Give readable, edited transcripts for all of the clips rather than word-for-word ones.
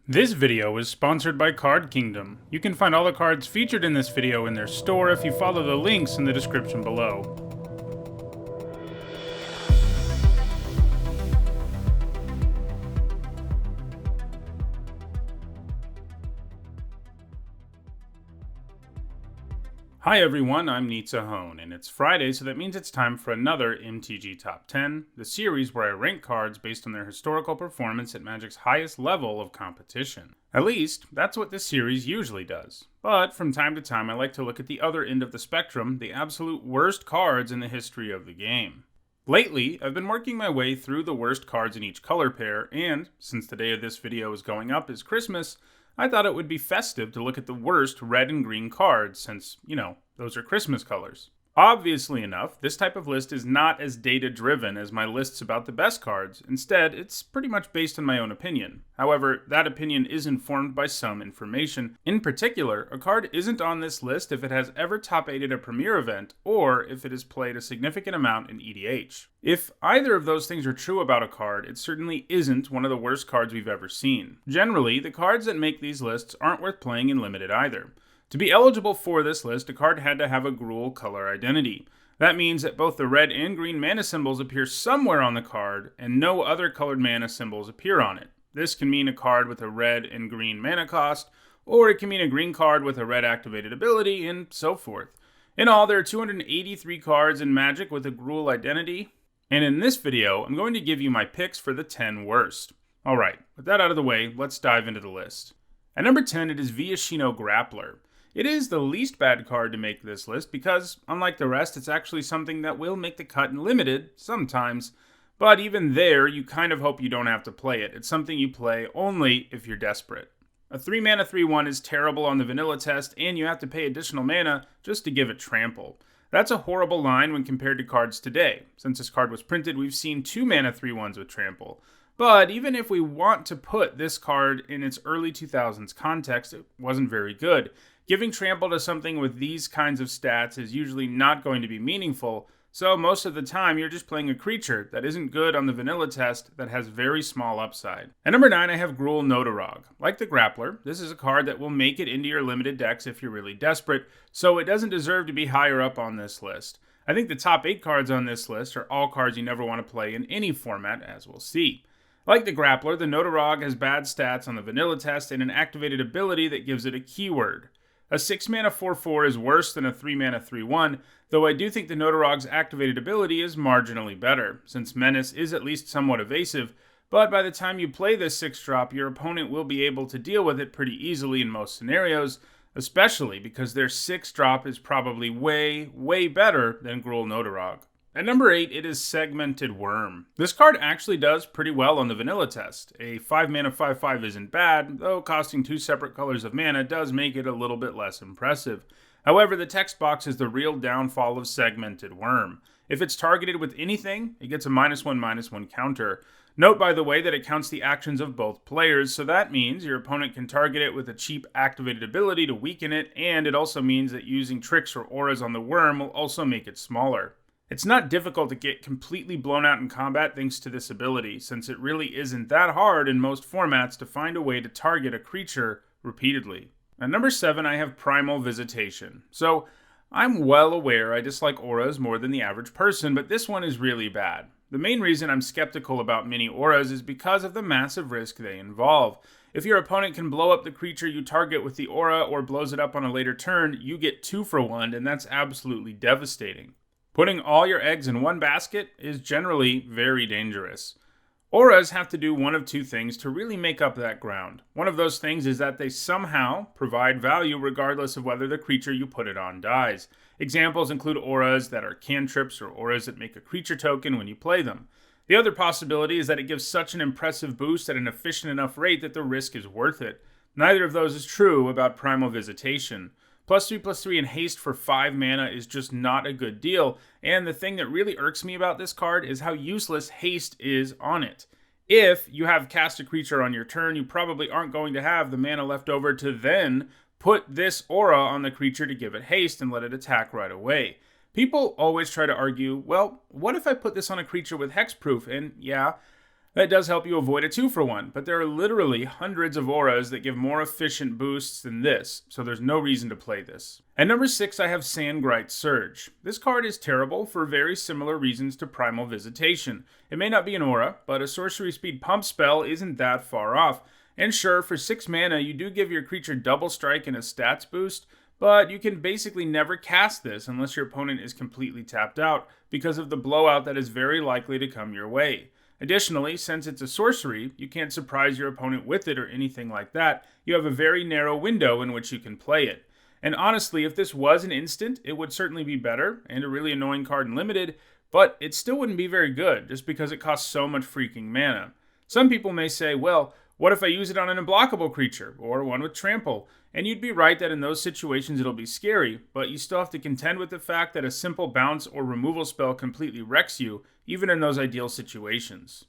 This video is sponsored by Card Kingdom. You can find all the cards featured in this video in their store if you follow the links in the description below. Hi everyone, I'm Nitsa Hone, and it's Friday, so that means it's time for another MTG Top 10, the series where I rank cards based on their historical performance at Magic's highest level of competition. At least, that's what this series usually does. But from time to time, I like to look at the other end of the spectrum, the absolute worst cards in the history of the game. Lately, I've been working my way through the worst cards in each color pair, and since the day of this video is going up is Christmas, I thought it would be festive to look at the worst red and green cards since, those are Christmas colors. Obviously enough, this type of list is not as data-driven as my lists about the best cards. Instead, it's pretty much based on my own opinion. However, that opinion is informed by some information. In particular, a card isn't on this list if it has ever top-8'd a Premier event, or if it has played a significant amount in EDH. If either of those things are true about a card, it certainly isn't one of the worst cards we've ever seen. Generally, the cards that make these lists aren't worth playing in Limited either. To be eligible for this list, a card had to have a Gruul color identity. That means that both the red and green mana symbols appear somewhere on the card, and no other colored mana symbols appear on it. This can mean a card with a red and green mana cost, or it can mean a green card with a red activated ability, and so forth. In all, there are 283 cards in Magic with a Gruul identity, and in this video, I'm going to give you my picks for the 10 worst. Alright, with that out of the way, let's dive into the list. At number 10, it is Viashino Grappler. It is the least bad card to make this list because, unlike the rest, it's actually something that will make the cut in Limited, sometimes. But even there, you kind of hope you don't have to play it. It's something you play only if you're desperate. A 3-mana 3/1 is terrible on the vanilla test, and you have to pay additional mana just to give it trample. That's a horrible line when compared to cards today. Since this card was printed, we've seen 2-mana 3/1s with trample. But even if we want to put this card in its early 2000s context, it wasn't very good. Giving trample to something with these kinds of stats is usually not going to be meaningful, so most of the time you're just playing a creature that isn't good on the vanilla test that has very small upside. At number 9, I have Gruul Notorog. Like the Grappler, this is a card that will make it into your limited decks if you're really desperate, so it doesn't deserve to be higher up on this list. I think the top 8 cards on this list are all cards you never want to play in any format, as we'll see. Like the Grappler, the Notorog has bad stats on the vanilla test and an activated ability that gives it a keyword. A 6-mana 4/4 is worse than a 3-mana 3/1, though I do think the Notorog's activated ability is marginally better, since Menace is at least somewhat evasive, but by the time you play this 6-drop, your opponent will be able to deal with it pretty easily in most scenarios, especially because their 6-drop is probably way better than Gruul Notorog. At number 8, it is Segmented Worm. This card actually does pretty well on the vanilla test. A 5-mana 5/5 isn't bad, though costing 2 separate colors of mana does make it a little bit less impressive. However, the text box is the real downfall of Segmented Worm. If it's targeted with anything, it gets a -1/-1 counter. Note, by the way, that it counts the actions of both players, so that means your opponent can target it with a cheap activated ability to weaken it, and it also means that using tricks or auras on the worm will also make it smaller. It's not difficult to get completely blown out in combat thanks to this ability, since it really isn't that hard in most formats to find a way to target a creature repeatedly. At number 7, I have Primal Visitation. So, I'm well aware I dislike auras more than the average person, but this one is really bad. The main reason I'm skeptical about mini auras is because of the massive risk they involve. If your opponent can blow up the creature you target with the aura or blows it up on a later turn, you get 2 for 1, and that's absolutely devastating. Putting all your eggs in one basket is generally very dangerous. Auras have to do one of 2 things to really make up that ground. One of those things is that they somehow provide value regardless of whether the creature you put it on dies. Examples include auras that are cantrips or auras that make a creature token when you play them. The other possibility is that it gives such an impressive boost at an efficient enough rate that the risk is worth it. Neither of those is true about Primal Visitation. +3/+3 and haste for 5 mana is just not a good deal, and the thing that really irks me about this card is how useless haste is on it. If you have cast a creature on your turn, you probably aren't going to have the mana left over to then put this aura on the creature to give it haste and let it attack right away. People always try to argue, well, what if I put this on a creature with hexproof? And yeah, That does help you avoid a 2-for-1, but there are literally hundreds of auras that give more efficient boosts than this, so there's no reason to play this. At number 6, I have Sandgrite Surge. This card is terrible for very similar reasons to Primal Visitation. It may not be an aura, but a sorcery speed pump spell isn't that far off. And sure, for 6 mana, you do give your creature double strike and a stats boost, but you can basically never cast this unless your opponent is completely tapped out because of the blowout that is very likely to come your way. Additionally, since it's a sorcery, you can't surprise your opponent with it or anything like that. You have a very narrow window in which you can play it. And honestly, if this was an instant, it would certainly be better and a really annoying card in Limited, but it still wouldn't be very good just because it costs so much freaking mana. Some people may say, well, what if I use it on an unblockable creature, or one with trample? And you'd be right that in those situations it'll be scary, but you still have to contend with the fact that a simple bounce or removal spell completely wrecks you, even in those ideal situations.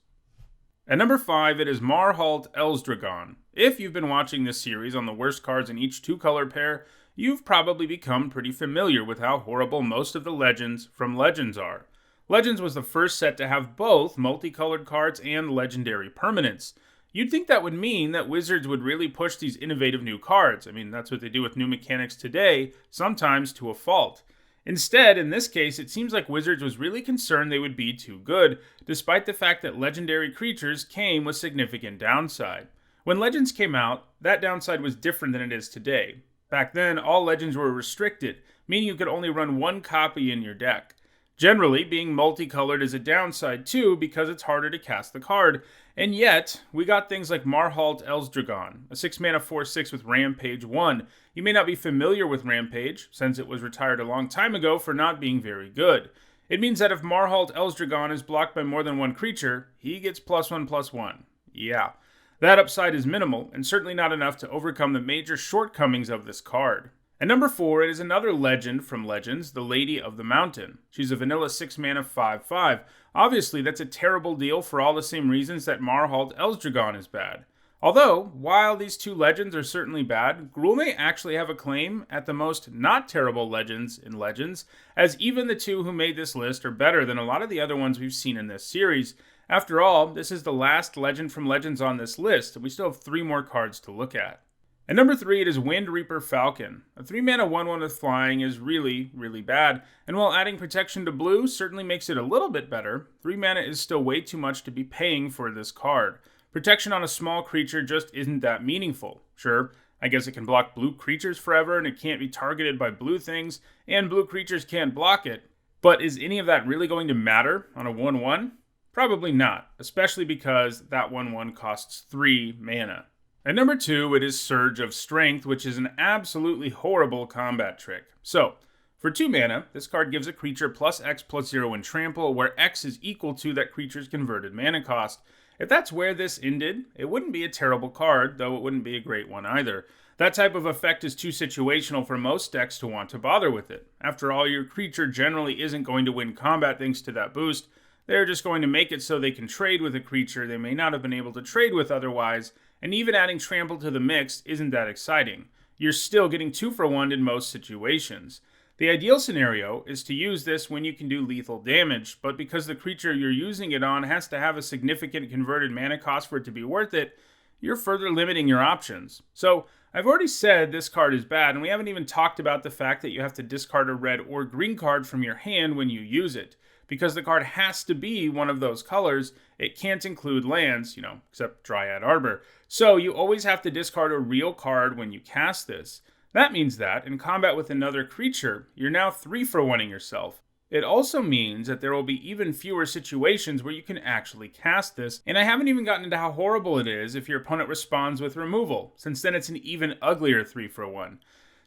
At number 5, it is Marhault Elsdragon. If you've been watching this series on the worst cards in each 2-color pair, you've probably become pretty familiar with how horrible most of the Legends from Legends are. Legends was the first set to have both multicolored cards and legendary permanents. You'd think that would mean that Wizards would really push these innovative new cards. I mean, that's what they do with new mechanics today, sometimes to a fault. Instead, in this case, it seems like Wizards was really concerned they would be too good, despite the fact that legendary creatures came with significant downside. When Legends came out, that downside was different than it is today. Back then, all Legends were restricted, meaning you could only run one copy in your deck. Generally, being multicolored is a downside too because it's harder to cast the card, and yet, we got things like Marhault Elsdragon, a 6-mana 4/6 with Rampage 1. You may not be familiar with Rampage, since it was retired a long time ago for not being very good. It means that if Marhault Elsdragon is blocked by more than one creature, he gets +1/+1. Yeah, that upside is minimal, and certainly not enough to overcome the major shortcomings of this card. At number 4, it is another legend from Legends, the Lady of the Mountain. She's a vanilla 6-mana 5/5. Obviously, that's a terrible deal for all the same reasons that Marhault Elsdragon is bad. Although, while these two legends are certainly bad, Gruul may actually have a claim at the most not terrible legends in Legends, as even the two who made this list are better than a lot of the other ones we've seen in this series. After all, this is the last legend from Legends on this list, and we still have 3 more cards to look at. At number 3, it is Wind Reaper Falcon. A 3-mana 1/1 with flying is really, really bad, and while adding protection to blue certainly makes it a little bit better, 3 mana is still way too much to be paying for this card. Protection on a small creature just isn't that meaningful. Sure, I guess it can block blue creatures forever, and it can't be targeted by blue things, and blue creatures can't block it. But is any of that really going to matter on a 1/1? Probably not, especially because that 1/1 costs 3 mana. At number 2, it is Surge of Strength, which is an absolutely horrible combat trick. So, for 2 mana, this card gives a creature +X/+0 in trample, where X is equal to that creature's converted mana cost. If that's where this ended, it wouldn't be a terrible card, though it wouldn't be a great one either. That type of effect is too situational for most decks to want to bother with it. After all, your creature generally isn't going to win combat thanks to that boost. They're just going to make it so they can trade with a creature they may not have been able to trade with otherwise, and even adding trample to the mix isn't that exciting. You're still getting 2-for-1 in most situations. The ideal scenario is to use this when you can do lethal damage, but because the creature you're using it on has to have a significant converted mana cost for it to be worth it, you're further limiting your options. So, I've already said this card is bad, and we haven't even talked about the fact that you have to discard a red or green card from your hand when you use it. Because the card has to be one of those colors, it can't include lands, except Dryad Arbor. So you always have to discard a real card when you cast this. That means that, in combat with another creature, you're now 3-for-1ing yourself. It also means that there will be even fewer situations where you can actually cast this, and I haven't even gotten into how horrible it is if your opponent responds with removal, since then it's an even uglier 3-for-1.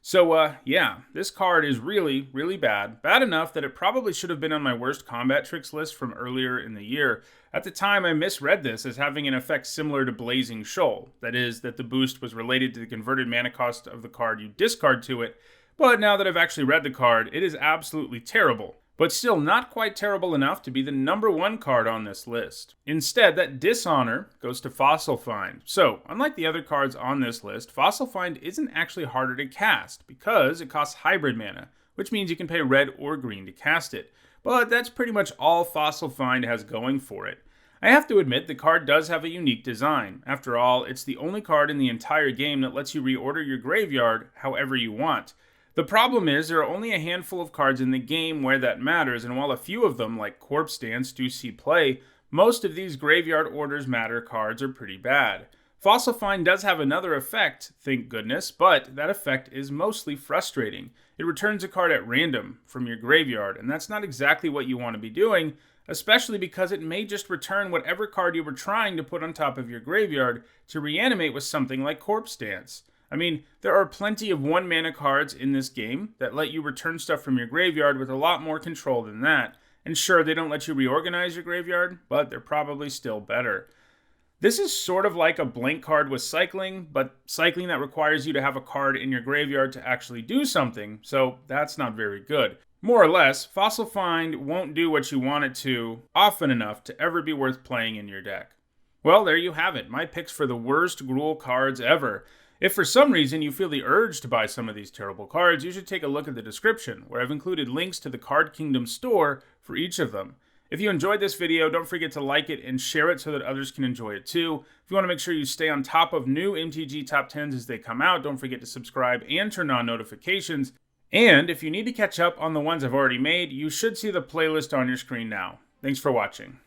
So, yeah, this card is really, really bad. Bad enough that it probably should have been on my worst combat tricks list from earlier in the year. At the time, I misread this as having an effect similar to Blazing Shoal. That is, that the boost was related to the converted mana cost of the card you discard to it. But now that I've actually read the card, it is absolutely terrible. But still not quite terrible enough to be the number 1 card on this list. Instead, that Dishonor goes to Fossil Find. So, unlike the other cards on this list, Fossil Find isn't actually harder to cast, because it costs hybrid mana, which means you can pay red or green to cast it. But that's pretty much all Fossil Find has going for it. I have to admit, the card does have a unique design. After all, it's the only card in the entire game that lets you reorder your graveyard however you want. The problem is, there are only a handful of cards in the game where that matters, and while a few of them, like Corpse Dance, do see play, most of these graveyard orders matter cards are pretty bad. Fossil Find does have another effect, thank goodness, but that effect is mostly frustrating. It returns a card at random from your graveyard, and that's not exactly what you want to be doing, especially because it may just return whatever card you were trying to put on top of your graveyard to reanimate with something like Corpse Dance. I mean, there are plenty of 1-mana cards in this game that let you return stuff from your graveyard with a lot more control than that. And sure, they don't let you reorganize your graveyard, but they're probably still better. This is sort of like a blank card with cycling, but cycling that requires you to have a card in your graveyard to actually do something, so that's not very good. More or less, Fossil Find won't do what you want it to often enough to ever be worth playing in your deck. Well, there you have it, my picks for the worst Gruul cards ever. If for some reason you feel the urge to buy some of these terrible cards, you should take a look at the description, where I've included links to the Card Kingdom store for each of them. If you enjoyed this video, don't forget to like it and share it so that others can enjoy it too. If you want to make sure you stay on top of new MTG Top 10s as they come out, don't forget to subscribe and turn on notifications. And if you need to catch up on the ones I've already made, you should see the playlist on your screen now. Thanks for watching.